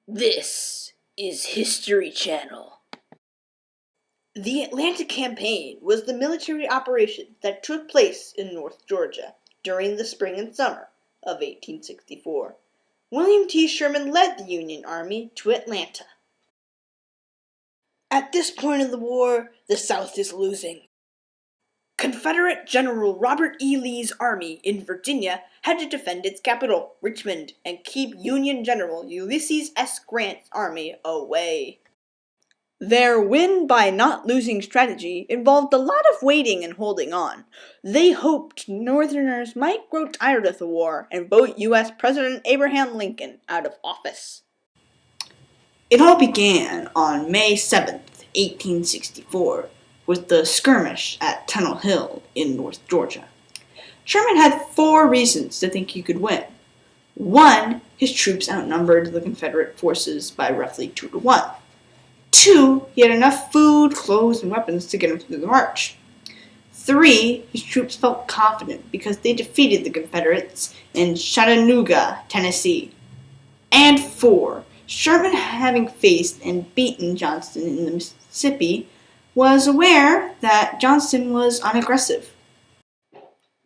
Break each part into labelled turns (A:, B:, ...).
A: This is History Channel. The Atlanta Campaign was the military operation that took place in North Georgia during the spring and summer of 1864. William T. Sherman led the Union Army to Atlanta. At this point in the war, the South is losing. Confederate General Robert E. Lee's army in Virginia had to defend its capital, Richmond, and keep Union General Ulysses S. Grant's army away. Their win by not losing strategy involved a lot of waiting and holding on. They hoped Northerners might grow tired of the war and vote U.S. President Abraham Lincoln out of office. It all began on May 7th, 1864, with the skirmish at Tunnel Hill in North Georgia. Sherman had 4 reasons to think he could win. 1, his troops outnumbered the Confederate forces by roughly 2 to 1. 2, he had enough food, clothes, and weapons to get him through the march. 3, his troops felt confident because they defeated the Confederates in Chattanooga, Tennessee. And 4, Sherman, having faced and beaten Johnston in the Mississippi, was aware that Johnston was unaggressive.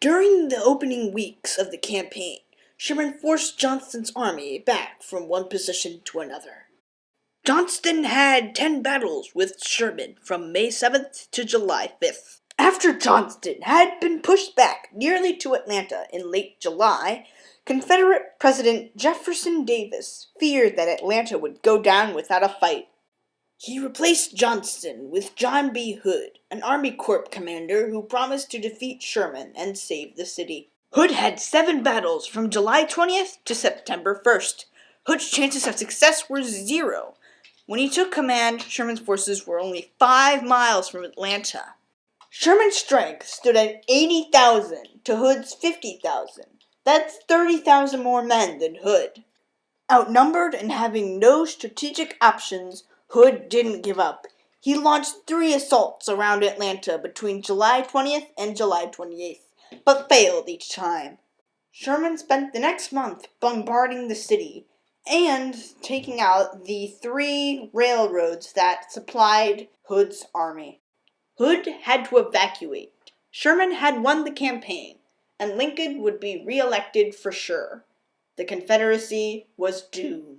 A: During the opening weeks of the campaign, Sherman forced Johnston's army back from one position to another. Johnston had 10 battles with Sherman from May 7th to July 5th. After Johnston had been pushed back nearly to Atlanta in late July, Confederate President Jefferson Davis feared that Atlanta would go down without a fight. He replaced Johnston with John B. Hood, an Army Corps commander who promised to defeat Sherman and save the city. Hood had 7 battles from July 20th to September 1st. Hood's chances of success were 0. When he took command, Sherman's forces were only 5 miles from Atlanta. Sherman's strength stood at 80,000 to Hood's 50,000. That's 30,000 more men than Hood. Outnumbered and having no strategic options, Hood didn't give up. He launched 3 assaults around Atlanta between July 20th and July 28th, but failed each time. Sherman spent the next month bombarding the city and taking out the 3 railroads that supplied Hood's army. Hood had to evacuate. Sherman had won the campaign, and Lincoln would be re-elected for sure. The Confederacy was doomed.